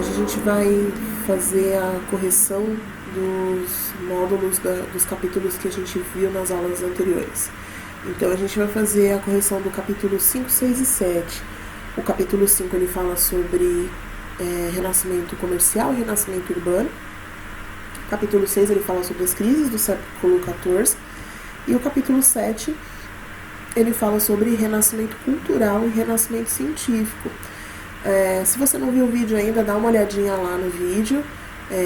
Hoje a gente vai fazer a correção dos módulos dos capítulos que a gente viu nas aulas anteriores. Então a gente vai fazer a correção do capítulo 5, 6 e 7. O capítulo 5 ele fala sobre renascimento comercial e renascimento urbano. O capítulo 6 ele fala sobre as crises do século XIV. E o capítulo 7 ele fala sobre renascimento cultural e renascimento científico. Se você não viu o vídeo ainda, dá uma olhadinha lá no vídeo.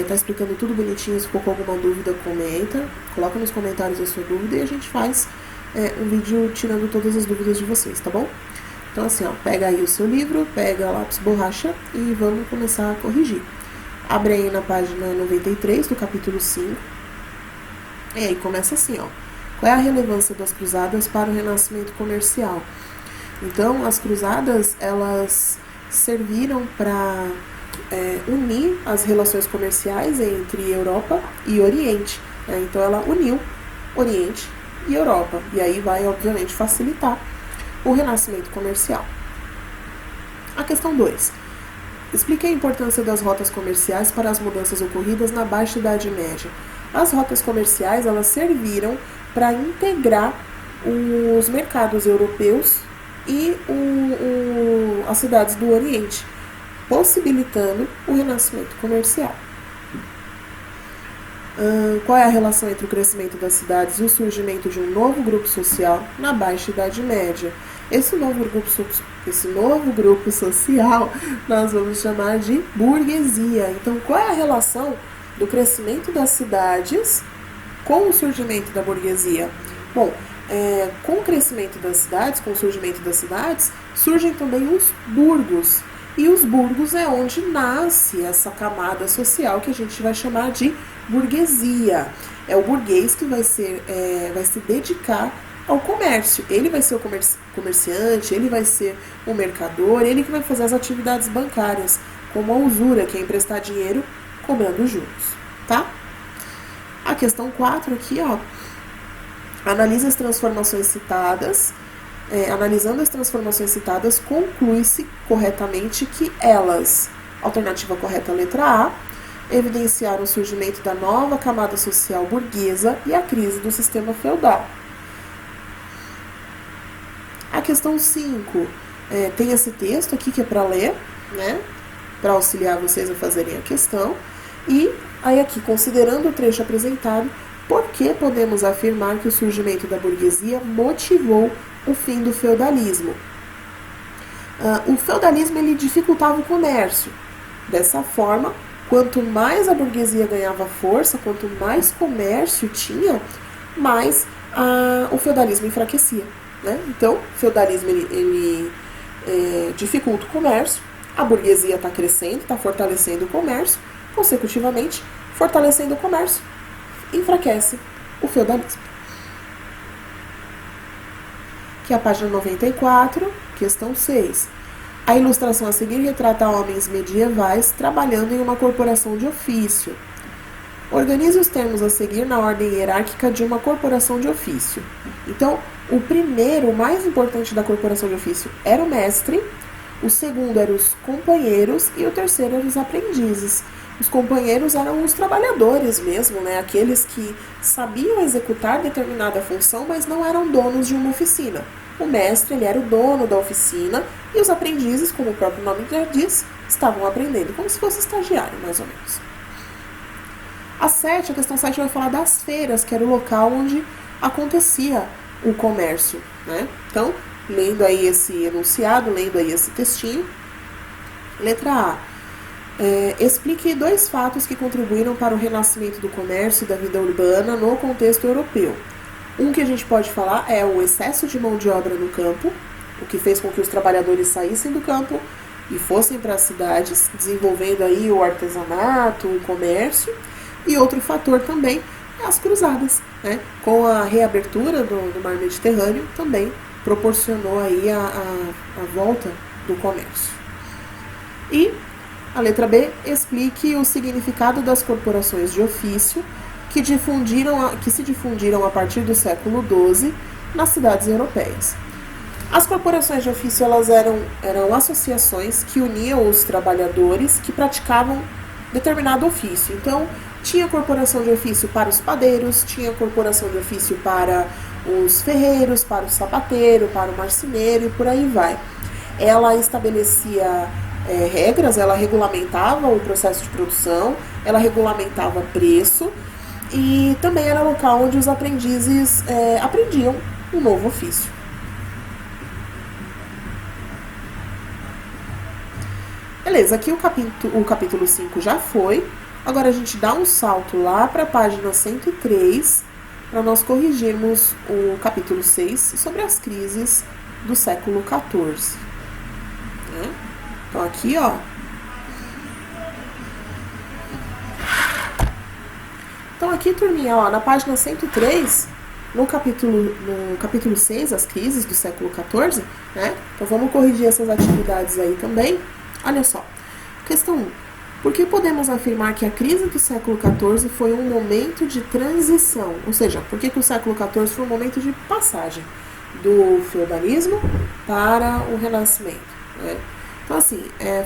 Tá explicando tudo bonitinho. Se ficou com alguma dúvida, comenta. Coloca nos comentários a sua dúvida e a gente faz um vídeo tirando todas as dúvidas de vocês, tá bom? Então assim, ó, pega aí o seu livro, pega lápis borracha e vamos começar a corrigir. Abre aí na página 93 do capítulo 5. E aí começa assim, ó. Qual é a relevância das cruzadas para o renascimento comercial? Então, as cruzadas, elas serviram para unir as relações comerciais entre Europa e Oriente. Então, ela uniu Oriente e Europa. E aí vai, obviamente, facilitar o renascimento comercial. A questão 2. Explique a importância das rotas comerciais para as mudanças ocorridas na Baixa Idade Média. As rotas comerciais, elas serviram para integrar os mercados europeus e as cidades do Oriente, possibilitando o renascimento comercial. Qual é a relação entre o crescimento das cidades e o surgimento de um novo grupo social na Baixa Idade Média? Esse novo grupo social nós vamos chamar de burguesia. Então, qual é a relação do crescimento das cidades com o surgimento da burguesia? Bom, com o crescimento das cidades, com o surgimento das cidades, surgem também os burgos. E os burgos é onde nasce essa camada social que a gente vai chamar de burguesia. É o burguês que vai se dedicar ao comércio. Ele vai ser o comerciante, ele vai ser o mercador, ele que vai fazer as atividades bancárias, como a usura, que é emprestar dinheiro cobrando juros, tá? A questão 4 aqui, ó. Analisa as transformações citadas. Analisando as transformações citadas, conclui-se corretamente que elas, alternativa correta, letra A, evidenciaram o surgimento da nova camada social burguesa e a crise do sistema feudal. A questão 5, tem esse texto aqui que é para ler, né, para auxiliar vocês a fazerem a questão. E aí aqui, considerando o trecho apresentado, por que podemos afirmar que o surgimento da burguesia motivou o fim do feudalismo? O feudalismo ele dificultava o comércio. Dessa forma, quanto mais a burguesia ganhava força, quanto mais comércio tinha, mais o feudalismo enfraquecia, né? Então, o feudalismo ele dificulta o comércio, a burguesia está crescendo, está fortalecendo o comércio, consecutivamente, fortalecendo o comércio, enfraquece o feudalismo. Que é a página 94, questão 6. A ilustração a seguir retrata homens medievais trabalhando em uma corporação de ofício. Organize os termos a seguir na ordem hierárquica de uma corporação de ofício. Então, o primeiro, o mais importante da corporação de ofício era o mestre, o segundo eram os companheiros e o terceiro eram os aprendizes. Os companheiros eram os trabalhadores mesmo, né? Aqueles que sabiam executar determinada função, mas não eram donos de uma oficina. O mestre, ele era o dono da oficina e os aprendizes, como o próprio nome já diz, estavam aprendendo, como se fosse estagiário, mais ou menos. A questão 7 vai falar das feiras, que era o local onde acontecia o comércio, né? Então, lendo aí esse enunciado, lendo aí esse textinho, letra A. Explique 2 fatos que contribuíram para o renascimento do comércio e da vida urbana no contexto europeu. Um que a gente pode falar é o excesso de mão de obra no campo, o que fez com que os trabalhadores saíssem do campo e fossem para as cidades, desenvolvendo aí o artesanato, o comércio. E outro fator também é as cruzadas, né? Com a reabertura do mar Mediterrâneo também proporcionou aí a volta do comércio. E a letra B, explique o significado das corporações de ofício que se difundiram a partir do século XII nas cidades europeias. As corporações de ofício eram associações que uniam os trabalhadores que praticavam determinado ofício. Então, tinha corporação de ofício para os padeiros, tinha corporação de ofício para os ferreiros, para o sapateiro, para o marceneiro e por aí vai. Ela estabelecia regras, ela regulamentava o processo de produção, ela regulamentava preço e também era local onde os aprendizes aprendiam um novo ofício. Beleza, aqui o capítulo 5 já foi. Agora a gente dá um salto lá para a página 103 para nós corrigirmos o capítulo 6 sobre as crises do século XIV. Então aqui, ó. Então aqui, turminha, ó, na página 103, no capítulo 6, as crises do século XIV, né? Então vamos corrigir essas atividades aí também. Olha só, questão 1. Por que podemos afirmar que a crise do século XIV foi um momento de transição? Ou seja, por que o século XIV foi um momento de passagem do feudalismo para o Renascimento? Né? Então, assim,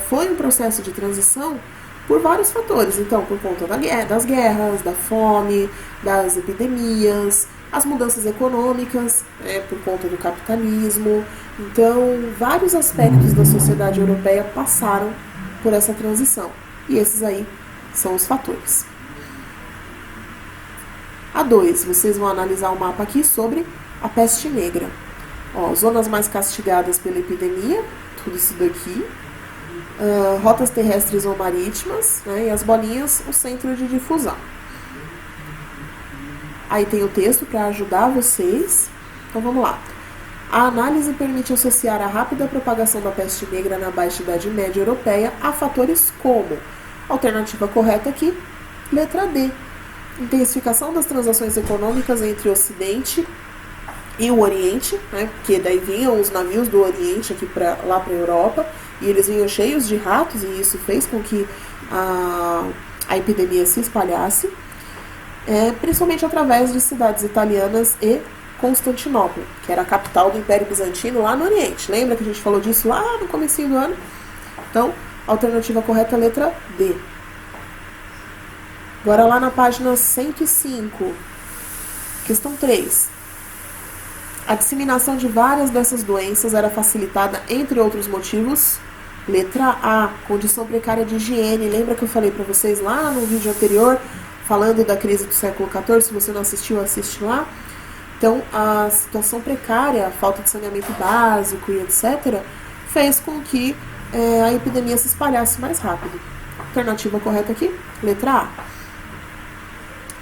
foi um processo de transição por vários fatores. Então, por conta das guerras, da fome, das epidemias, as mudanças econômicas, por conta do capitalismo. Então, vários aspectos da sociedade europeia passaram por essa transição. E esses aí são os fatores. A 2, vocês vão analisar o mapa aqui sobre a peste negra. Ó, zonas mais castigadas pela epidemia, tudo isso daqui. Rotas terrestres ou marítimas, né, e as bolinhas, o centro de difusão. Aí tem o texto para ajudar vocês. Então vamos lá. A análise permite associar a rápida propagação da peste negra na Baixa Idade Média Europeia a fatores como, alternativa correta aqui, letra D, intensificação das transações econômicas entre o Ocidente e o Oriente, né, porque daí vinham os navios do Oriente aqui lá para a Europa, e eles vinham cheios de ratos, e isso fez com que a epidemia se espalhasse, principalmente através de cidades italianas e Constantinopla, que era a capital do Império Bizantino lá no Oriente. Lembra que a gente falou disso lá no comecinho do ano? Então, a alternativa correta é a letra D. Agora lá na página 105, questão 3. A disseminação de várias dessas doenças era facilitada, entre outros motivos, letra A, condição precária de higiene. Lembra que eu falei para vocês lá no vídeo anterior, falando da crise do século XIV? Se você não assistiu, assiste lá. Então, a situação precária, a falta de saneamento básico e etc., fez com que a epidemia se espalhasse mais rápido. Alternativa correta aqui, letra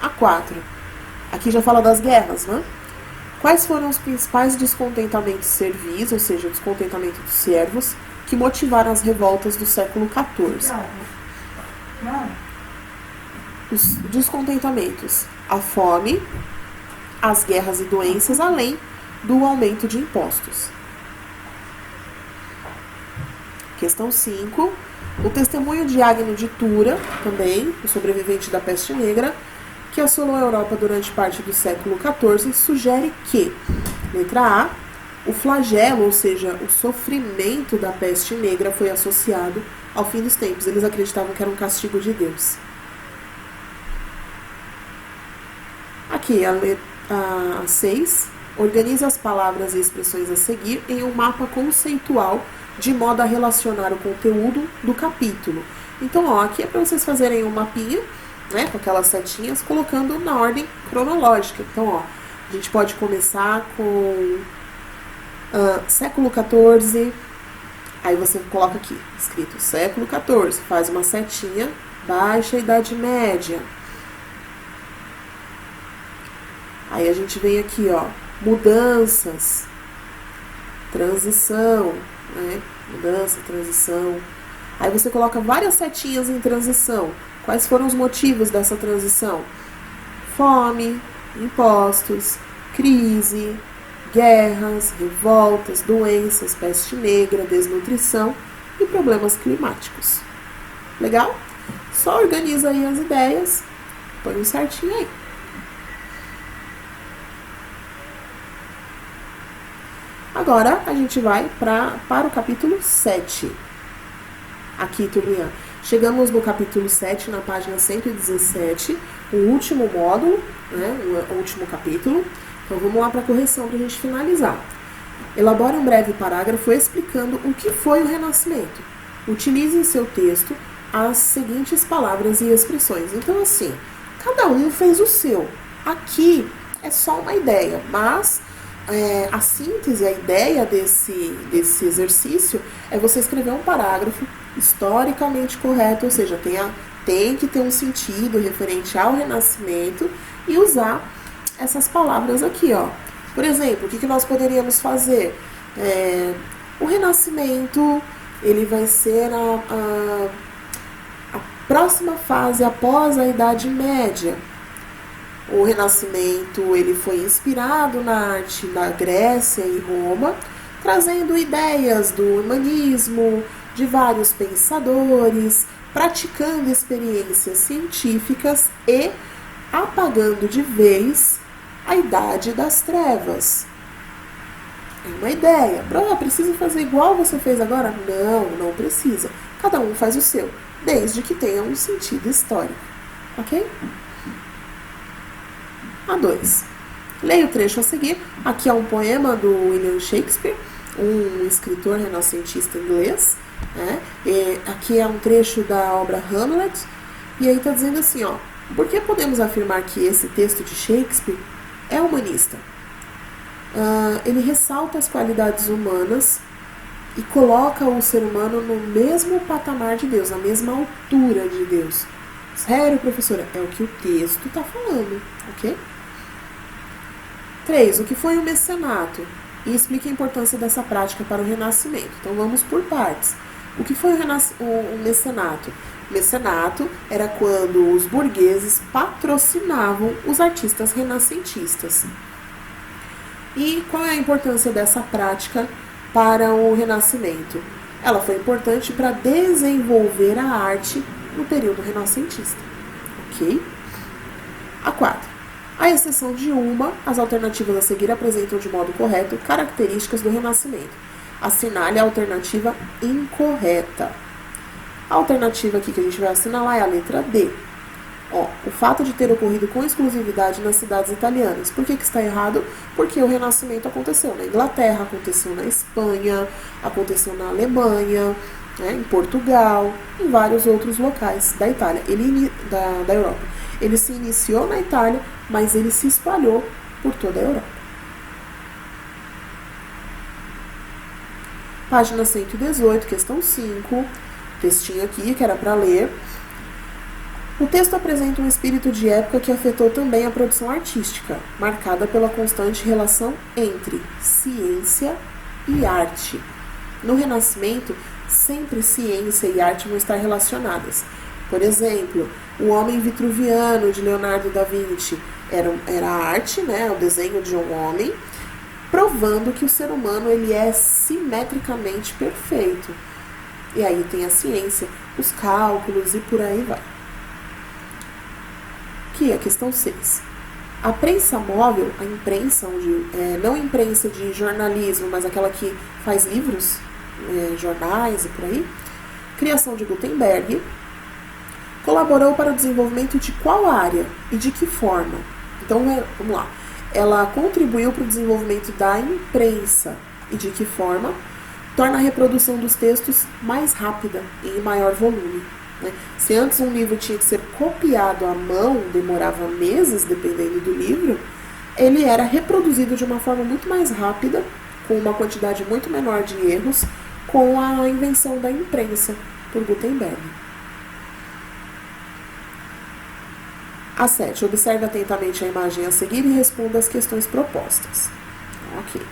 A. A 4. Aqui já fala das guerras, né? Quais foram os principais descontentamentos servis, ou seja, o descontentamento dos servos, que motivaram as revoltas do século XIV? Os descontentamentos, a fome, as guerras e doenças, além do aumento de impostos. Questão 5. O testemunho de Agno de Tura, também, o sobrevivente da peste negra, que assolou a Europa durante parte do século XIV, sugere que, letra A, o flagelo, ou seja, o sofrimento da peste negra foi associado ao fim dos tempos. Eles acreditavam que era um castigo de Deus. Aqui, a 6. Organize as palavras e expressões a seguir em um mapa conceitual de modo a relacionar o conteúdo do capítulo. Então, ó, aqui é para vocês fazerem um mapinha, né, com aquelas setinhas, colocando na ordem cronológica. Então, ó, a gente pode começar com século XIV, aí você coloca aqui, escrito século XIV, faz uma setinha, Baixa Idade Média. Aí a gente vem aqui, ó, mudanças, transição, né? Mudança, transição. Aí você coloca várias setinhas em transição. Quais foram os motivos dessa transição? Fome, impostos, crise, guerras, revoltas, doenças, peste negra, desnutrição e problemas climáticos. Legal? Só organiza aí as ideias, põe um certinho aí. Agora a gente vai para o capítulo 7. Aqui, turminha. Chegamos no capítulo 7, na página 117, o último módulo, né, o último capítulo. Então vamos lá para a correção para a gente finalizar. Elabore um breve parágrafo explicando o que foi o Renascimento. Utilize em seu texto as seguintes palavras e expressões. Então, assim, cada um fez o seu. Aqui é só uma ideia, mas a síntese, a ideia desse exercício é você escrever um parágrafo historicamente correto, ou seja, tem que ter um sentido referente ao Renascimento e usar essas palavras aqui, ó. Por exemplo, o que nós poderíamos fazer? O Renascimento, ele vai ser a próxima fase após a Idade Média. O Renascimento, ele foi inspirado na arte da Grécia e Roma, trazendo ideias do humanismo, de vários pensadores, praticando experiências científicas e apagando de vez a Idade das Trevas. É uma ideia. Precisa fazer igual você fez agora? Não precisa. Cada um faz o seu, desde que tenha um sentido histórico. Ok? A2. Leia o trecho a seguir. Aqui é um poema do William Shakespeare, um escritor renascentista inglês. Né? E aqui é um trecho da obra Hamlet. E aí está dizendo assim, ó. Por que podemos afirmar que esse texto de Shakespeare é humanista? Ele ressalta as qualidades humanas e coloca o ser humano no mesmo patamar de Deus, na mesma altura de Deus. Sério, professora? É o que o texto está falando, ok? 3. O que foi o mecenato? E explica a importância dessa prática para o Renascimento. Então vamos por partes. O que foi o mecenato? O mecenato era quando os burgueses patrocinavam os artistas renascentistas. E qual é a importância dessa prática para o Renascimento? Ela foi importante para desenvolver a arte no período renascentista. Ok? A4. À exceção de uma, as alternativas a seguir apresentam de modo correto características do Renascimento. Assinale a alternativa incorreta. A alternativa aqui que a gente vai assinalar é a letra D. O fato de ter ocorrido com exclusividade nas cidades italianas. Por que está errado? Porque o Renascimento aconteceu na Inglaterra, aconteceu na Espanha, aconteceu na Alemanha, né, em Portugal, em vários outros locais da Itália, da Europa. Ele se iniciou na Itália, mas ele se espalhou por toda a Europa. Página 118, questão 5, textinho aqui que era para ler. O texto apresenta um espírito de época que afetou também a produção artística, marcada pela constante relação entre ciência e arte. No Renascimento, sempre ciência e arte vão estar relacionadas. Por exemplo, o Homem Vitruviano, de Leonardo da Vinci, era a arte, né, o desenho de um homem, provando que o ser humano ele é simetricamente perfeito. E aí tem a ciência, os cálculos e por aí vai. Aqui a questão 6. A prensa móvel, a imprensa, não imprensa de jornalismo, mas aquela que faz livros, jornais e por aí, criação de Gutenberg, colaborou para o desenvolvimento de qual área e de que forma? Então, vamos lá. Ela contribuiu para o desenvolvimento da imprensa e de que forma? Torna a reprodução dos textos mais rápida e em maior volume. Né? Se antes um livro tinha que ser copiado à mão, demorava meses, dependendo do livro, ele era reproduzido de uma forma muito mais rápida, com uma quantidade muito menor de erros, com a invenção da imprensa por Gutenberg. A7. Observe atentamente a imagem a seguir e responda as questões propostas. Ok.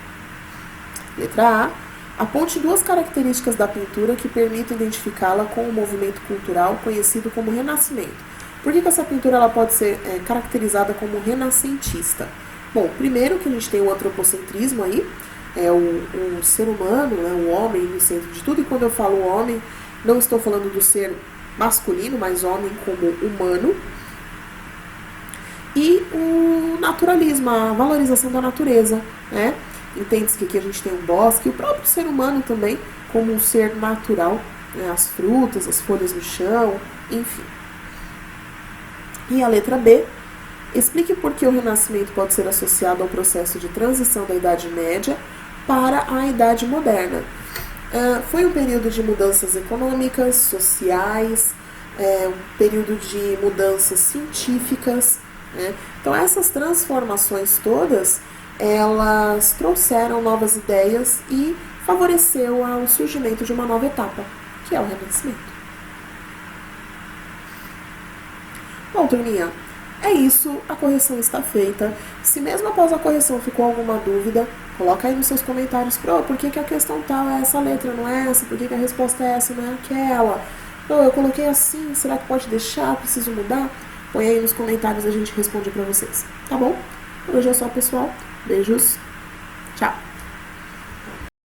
Letra A. Aponte duas características da pintura que permitem identificá-la com o movimento cultural conhecido como Renascimento. Por que essa pintura ela pode ser caracterizada como renascentista? Bom, primeiro que a gente tem o antropocentrismo aí, é o ser humano, né, o homem no centro de tudo, e quando eu falo homem, não estou falando do ser masculino, mas homem como humano. E o naturalismo, a valorização da natureza, né? Entende-se que aqui a gente tem um bosque, e o próprio ser humano também, como um ser natural, né? As frutas, as folhas no chão, enfim. E a letra B, explique por que o Renascimento pode ser associado ao processo de transição da Idade Média para a Idade Moderna. Foi um período de mudanças econômicas, sociais, um período de mudanças científicas, né? Então essas transformações todas, elas trouxeram novas ideias e favoreceu o surgimento de uma nova etapa, que é o Renascimento. Bom, turminha, é isso, a correção está feita. Se mesmo após a correção ficou alguma dúvida, coloca aí nos seus comentários, por que a questão tal é essa letra, não é essa? Por que a resposta é essa, não é aquela? Eu coloquei assim, será que pode deixar? Preciso mudar? Põe aí nos comentários e a gente responde pra vocês, tá bom? Por hoje é só, pessoal. Beijos.